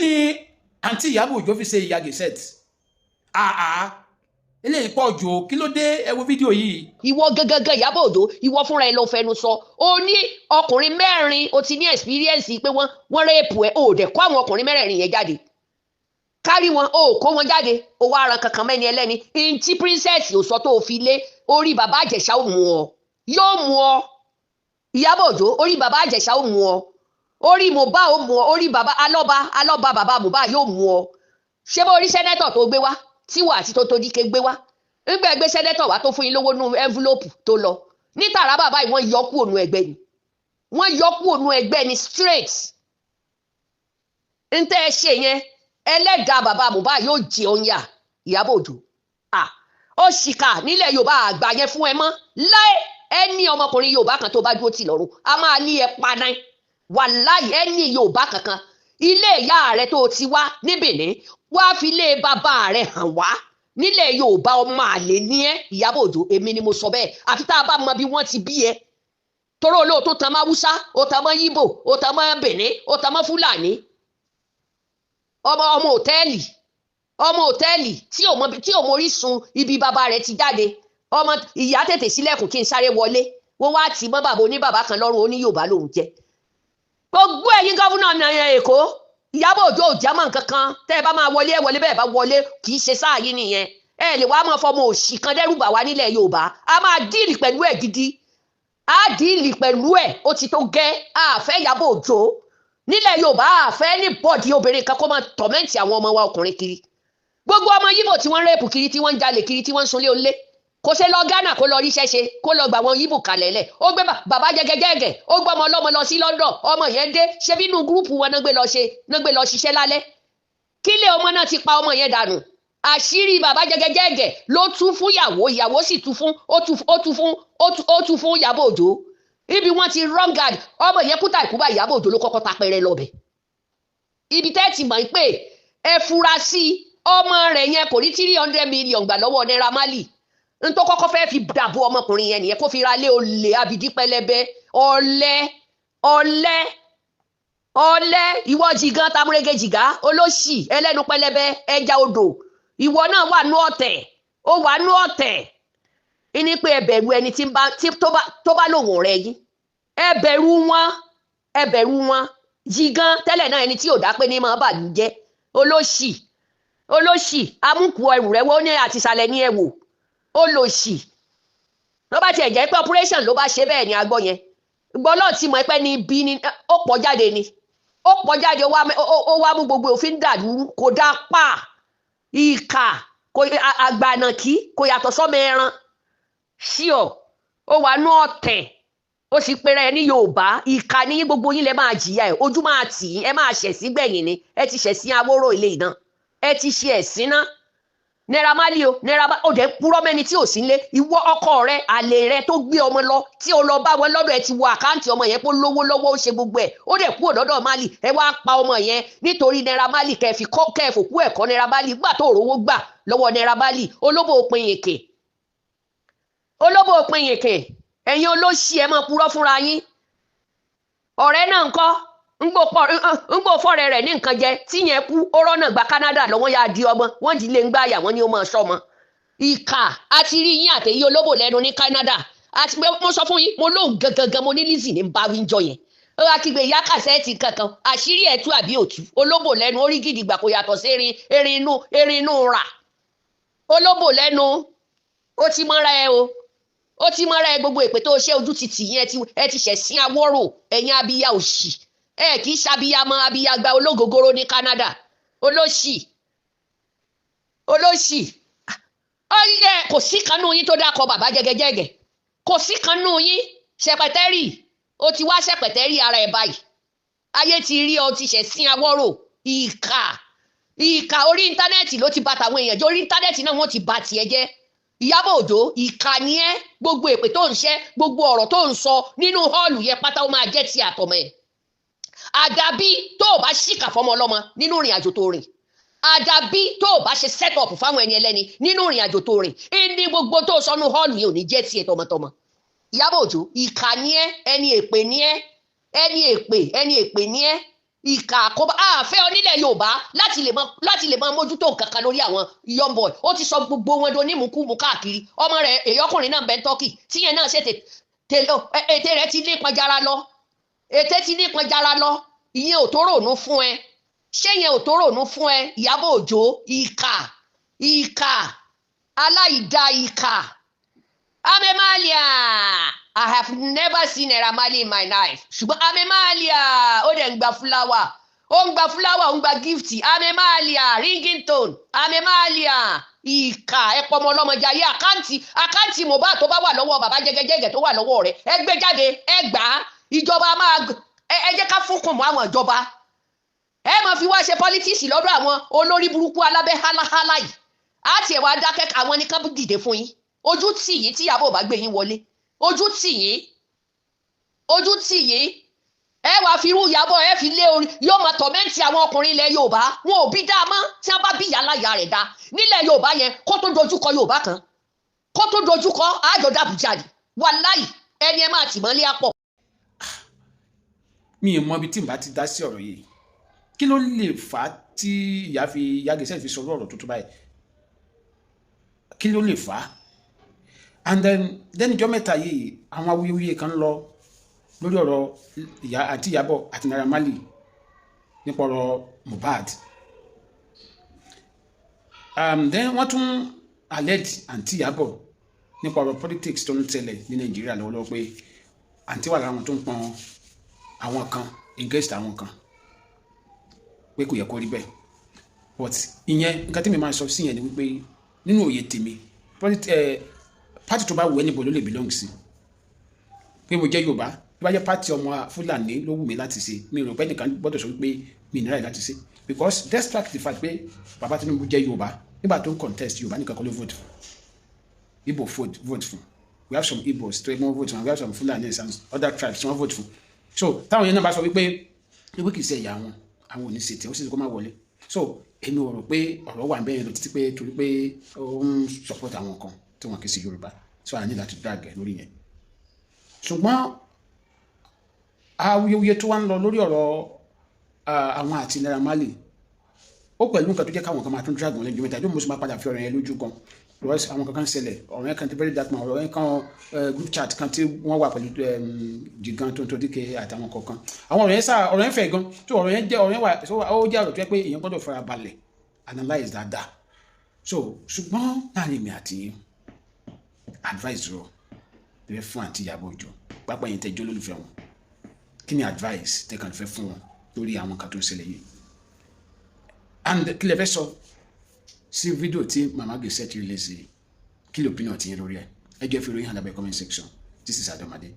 ni àǹtí Ìyábọ̀ Òjó fi ṣe ìyá Gẹ̀ẹ́sẹ̀t eléyìí pọ̀ jù ó, kí ló dé? Ẹ wo fídíò yìí. Ìwọ gangan Ìyábọ̀ Òjó, ìwọ fúnra ẹ ló fẹnu sọ, o ní ọkùnrin mẹ́rin, o ti ní experience pé wọ́n rẹ́ẹ̀pù ẹ, o dẹ̀ kó àwọn ọkùnrin mẹ́rẹ̀ẹ̀rin yẹn jáde, kárí wọn, o kó wọn jáde, o wá ran kankan mẹ́ni ẹlẹ́ni. Ntí princess ò sọ tó o fi lé orí bàbá Àjẹsà ó mú ọ, yóò mú ọ Ìyábọ̀ Òjó, orí bàbá Àjẹsà ó mú ọ, orí Mohbad ó mú ọ, orí bàbá alọ́ba bàbá Mohbad yóò mú ọ. Ṣé bó orí sẹ́nẹ́tọ̀ tó gbé wá tí wà àti tó Díkẹ́ gbé wá, nígbà ẹgbẹ́ sẹ́nẹ́tọ̀ wá tó fún yín lówó nú envelope tó lọ ní Taraba báyìí, wọ́n yọ kú ònú ẹgbẹ́ ni, wọ́n yọ kú ònú ẹgbẹ́ ni straight. ń tẹ́ ẹ ṣe yẹn ẹlẹ́dàá bàbá Mohbad yóò jẹ oúnjẹ Ìyábọ̀ Òjó. Ó ṣìkà nílẹ̀ Yorùbá àgbà yẹn fún ẹ mọ́ láì ẹni ọmọkùnrin Yorùbá kan tó bá dúró tì lọ́rùn a máa ní ẹ paná wàláì. ẹni Yorùbá kankan ilé ìyá rẹ tó ti wá ní Benin wá fi ilé bàbá rẹ hàn wá nílẹ̀ Yorùbá, ọmọ àlè ní ẹ Ìyábọ̀ Òjó, èmi ni mo sọ bẹ́ẹ̀. àfi tá a bá mọ bí wọ́n ti bí ẹ, toró olóòótọ́ tan mọ́ Haúsá, ó tan mọ́ Yíbò, ó tan mọ́ Benin, ó tan mọ́ Fúlàní. ọmọ òtẹ́ẹ̀lì tí ò mọ orísun ibi bàbá rẹ̀ ti jáde. ọmọ ìyá tètè sílẹ̀kùn kí n sáré wọlé, wọ́n wá tì mọ́ bàbá oníbàbá kan lọ́rùn, ó ní Yorùbá lòun jẹ́. gbogbo ẹ̀yin gọ́fúnà Èkó, Ìyábọ̀ Òjó ò jámọ́ nǹkan kan. tẹ́ ẹ bá máa wọlé ẹ wọlé, bẹ́ẹ̀ bá wọlé kì í ṣe sáà yín nìyẹn. ẹ lè wá mọ́ fọmọ òṣì kan dẹ́rùbà wá nílẹ̀ Yorùbá. a máa díìlì pẹ̀lú ẹ̀ gidi, a díìlì pẹ̀lú ẹ̀, ó ti tó gẹ́. àfẹ́ Ìyábọ̀ Òjó nílẹ̀ Yorùbá, àfẹ́ ní bọ́ọ̀dì obìnrin kan kó máa tọ̀mẹ́ǹtì àwọn ọmọ wa ọkùnrin kiri. gbogbo ọmọ Yíbò tí wọ́n rẹ́ẹ̀pù kiri, tí wọ́n ń jalè kiri, tí wọ́n ń sunlé olé, kò ṣe lọ Ghana kó lọ ríṣẹ́ ṣe, kó lọ gbà wọn Yíbò kalẹ̀ lẹ̀. ó gbé bàbá jẹgẹjẹgẹ, ó gbọ́ ọmọ ọlọ́mọ lọ sí London, ọmọ yẹn dé ṣe bínú gúrúùpù wọn náà gbé lọ ṣiṣẹ́ lálẹ́. kílé ọmọ náà ti pa ọmọ yẹn dànù. àṣírí bàbá jẹgẹjẹgẹ ló tú fún ìyàwó sì tú fún Ìyábọ̀ Òjó. ibi wọ́n ti wrong guard ọmọ yẹn kúta ìkúbà Ìyábọ̀ Òjó ló kọ́kọ́ tapẹrẹ lọ́bẹ̀. ibi tẹ́ ti mọ̀ pé ẹ fura sí ọmọ rẹ̀ yẹn kò rí 300 million gbà lọ́wọ́ Naira Marley. n tó kọ́kọ́ fẹ́ fi dàbò ọmọkùnrin yẹn nìyẹn, kó fi ra lé olè abidí pẹlẹbẹ. ọ̀lẹ ìwọ jìgàn tamurege jìgá olóṣì ẹlẹ́nu pẹlẹbẹ ẹja odò. ìwọ náà wà nú ọ̀tẹ̀, ó wà nú ọ̀tẹ̀. ní pé ẹ bẹ̀rù ẹni tó bá lòun rẹ̀ yín, ẹ bẹ̀rù wọn. jìgàn tẹ́lẹ̀ náà ẹni tí ò dá pé ní máa bà ní jẹ́ olóṣì amúkù ẹrù rẹ̀ wọ́n ní àtìsàlẹ̀ ní ẹ̀wò olóṣì. ló bá tiẹ̀ jẹ́ pé operation ló bá ṣe bẹ́ẹ̀ ni agbọ́ yẹn gbọ́ náà ti mọ̀ pé ní ibi ni ó pọ̀ jáde ó wá mú gbogbo òfin dàlúrú. kò dá pa ìkà àgbànàkí kò yàtọ̀ sọ́mọ ẹran ṣíọ. ó wà nú ọ̀tẹ̀, ó sì pèrè ẹ ní Yorùbá. ìkà ní gbogbo yín lẹ máa jìyà ẹ, ojú máa tì í, ẹ máa ṣẹ̀sí gbẹ̀yìn ni. ẹ ti ṣẹ̀sí Awórò ilé ìná, ẹ ti ṣe ẹ̀sìn náà. Naira Marley ó dẹ̀ purọ́ mẹ́ni tí ò sí nílé. ìwọ ọkọ rẹ àlè rẹ tó gbé ọmọ lọ tí ó lọ bá wọn lọ́dọ̀ ẹ ti wo àkáǹtì ọmọ yẹn pé lówó lọ́wọ́ ó ṣe gbogbo ẹ̀, ó dẹ̀ kúrò lọ́dọ̀ Marley. ẹ wá pa ọmọ yẹn nítorí Naira Marley, kẹfòkú ẹ̀kọ́ Naira Marley gbà tó rówó gbà lọ́wọ́ Naira Marley. olóbò òpin yèkè ẹ̀yin olóṣì ẹ máa purọ́ fúnra yín. ọ̀rẹ́ náà ńkọ́ ńgbò fọ́rẹ́ rẹ̀ ní nǹkan jẹ tí yẹn kú ó rọ́nà gba Canada lọ́wọ́ ya di ọmọ wọ́n di lé ń gbáyà wọ́n ní ó máa sọmọ. ìkà àti rí yín àtẹ̀yí olóbò lẹ́nu ní Canada. àti mo sọ fún yín mo lóun gangan mo ní Lizzy ní bá wíńjọ yẹn. ó wá kígbe ìyá kàṣẹ́ẹ̀tì kankan àṣírí ẹ̀ tú àbí òtú. olóbò lẹ́nu orí gidi gbà kó yàtọ̀ sí erin inú rà. olóbò lẹ́nu ó ti mọ́ra ẹ o, ó ti mọ́ra ẹ. gbogbo èpè tó ṣe ojú títì yẹn ẹ ti ṣẹ̀ sí Awórò ẹ̀yin abíyá òṣì. kì í ṣàbíyamọ abíyagba ológogoro ní Canada. olóṣì ọyẹ kò sí kanú yín tó dákọ bàbá jẹgẹjẹgẹ, kò sí kanú yín. ṣẹpẹtẹrì ó ti wá ṣẹpẹtẹrì ara ẹ báyìí. ayé ti rí ọ, ti ṣẹ̀ sí Awórò. ìkà orí íńtánẹ́ẹ̀tì ló ti bà tàwọn èèyàn jẹ́, orí íńtánẹ́ẹ̀tì náà wọ́n ti bà tiẹ̀ jẹ́. Ìyábọ̀ Òjó ìkà ni ẹ́. gbogbo èpè tó ń ṣẹ́, gbogbo ọ̀rọ̀ tó ń sọ nínú họ́ọ̀lù yẹn pátá ó máa jẹ́ ti àtọmọ ẹ̀. àdàbí tó o bá ṣìkà fọmọ ọlọ́mọ nínú ìrìn àjò tó rìn, àdàbí tó o bá ṣe set up fáwọn ẹni ẹlẹ́ni nínú ìrìn àjò tó rìn, ní gbogbo tó o sọnù hall yìí ò ní jẹ́ tiẹ̀ tọmọtọmọ. Ìyábọ̀ Òjó ìkà ni ẹ́, ẹni èpè ni ẹ́, ẹni èpè ni ẹ́. ìkà àkóbá àfẹ́ onílẹ̀ Yorùbá láti lè máa mójútó nǹkan kan lórí àwọn young boy. Ó ti sọ gbogbo wọn do nímùkúmu káàkiri. ọmọ rẹ̀ èyọkùnrin náà bẹ́ẹ̀ tọ́kì tíyẹn náà ṣètè ètè rẹ̀ ti ní ìpọnjára lọ ìyẹn ò tó rònú fún ẹ ṣé yẹn ò tó rònú fún ẹ Ìyábọ̀ Òjó ìkà aláìda ìkà. Amemalia, I have never seen Naira Marley in my life. Ṣùgbọ́n Amemalia, ó dẹ̀ ń gba fúláwà, ó ń gba gift. Amemalia, ringing tone. Amemalia, ìkà ẹ̀pọ̀ ọmọ ọlọ́mọdé ayé àkáǹtì Mohbad tó bá wà lọ́wọ́ bàbá jẹgẹjẹgẹ tó wà lọ́wọ́ rẹ̀. Ẹ gbé jáde, ẹ gbà á. Ìjọba máa ẹ jẹ́ ká fúnkùn mọ́ àwọn ìjọba. Ẹ máa fi wá ṣe politics lọ́dọ̀ àwọn olórí burúkú alábẹ́ háláhálá yìí. Á tiẹ̀ wá dákẹ́ àwọn ní kán dìde fún yín. Ojú tì yín tí Ìyábọ̀ bá gbé yín wọlé. Ojú tì yín. Ẹ wá fi irú Ìyábọ̀ ẹ fi lé orí yóò máa tọ̀mẹ́ǹtì àwọn ọkùnrin ilẹ̀ Yorùbá. Wọn ò bí dáa mọ́ tí wọ́n bá bí ìyá láyà rẹ̀ dá. Nílẹ̀ Yorùbá yẹn kó tó dojúkọ Yorùbá kan. Kó tó dojúkọ àjọ dàbújá ni. Wàláì ẹni ẹ máa tì mọ́lé àpọ̀. Mi ò mọ ibi tí n bá ti dá sí ọ̀rọ̀ yìí. Kí ló lè fà á tí Ìyá Gẹ̀ẹ́sẹ̀ fi sọ ọ̀rọ̀ tuntun báyìí? Kí ló lè fà á? And then ìjọ mẹ́ta yìí àwọn awuyewuye kan lọ lórí ọ̀rọ̀ àti Ìyábọ̀ àti Naira Marley nípa ọ̀rọ̀ Mohbad. Then wọ́n tún allege àǹtí Ìyábọ̀ nípa ọ̀rọ̀ politics tó ń tẹ̀lé ní Nàìjíríà lọ́wọ́lọ́wọ́ pé àǹtí wà lára wọn tó ń pọn àwọn kan against àwọn kan pé kò yẹ kó rí bẹ́ẹ̀. But ìyẹn nǹkan tí mi máa sọ sí yẹn ni wípé nínú òye tèmi pátì tó bá wù ẹnìbò ló lè belong sí. Pé mo jẹ́ Yorùbá tó bá jẹ́ pátì ọmọ Fúlàní ló wù mí láti ṣe mi rò pé nìkan gbọ́dọ̀ sọ pé mi nira láti ṣe because despite the fact pé bàbá Tinubu jẹ́ Yorùbá nígbà tó ń contest Yorùbá nìkan kọ́ ló vote fún. Igbo vote fún. We have some Igbos tó ẹgbẹ́ vote fún. We have some Fulani and other tribes wọ́n vote fún. So táwọn yẹn náà bá sọ wípé kì í ṣe ìyá wọn àwọn ò ní ṣe tí ó sì kó má wọlé. So èmi ò rò pé ọ̀rọ̀ wà bẹ́ẹ̀ lọ títí pé torí pé ó ń support àwọn kan tí wọn kì í ṣe Yorùbá. So I need that to drag lórí yẹn. Ṣùgbọ́n awuyewuye tó wá ń lọ lórí ọ̀rọ̀ àwọn àti Naira Marley ó pẹ̀lú nǹkan tó jẹ́ káwọn kan máa tún drag wọn lẹ́jọ́ mẹ́ta yóò mọ̀ sí máa padà fi ọ̀rọ̀ yẹn lójú gan àwọn kankan ṣẹlẹ̀ ọ̀rọ̀ yẹn kan ti very dark man ọ̀rọ̀ yẹn kan group chat kan tí wọ́n wà pẹ̀lú Jigan tó ń tó díkẹ́ àtàwọn kọ̀ọ̀kan àwọn ọ̀rọ̀ yẹn fẹ̀ gan tó ọ̀rọ̀ yẹn wà ó jẹ́ ọ̀rọ̀ tó yẹ pé èèyàn gbọ́dọ̀ fara balẹ̀ analyse dáadáa so ṣùgbọ́n láàrin mi àti yín advice rọ lè fún àǹtí Ìyábọ̀ Òjó pápá yẹn tẹjọ́ lólùfẹ́ wọn kí ni advice tẹ kàn fẹ́ fún wọn lórí àwọn kan tó ń ṣẹlẹ̀ yìí and kí lè fẹ́ sọ sí fídíò tí Mama Gẹ̀ẹ́sẹ̀ ti release yìí kí lè opinion ti yẹn lórí ẹ jẹ́ fi ròyìn hàn lábẹ́ comment section. This is Adomade.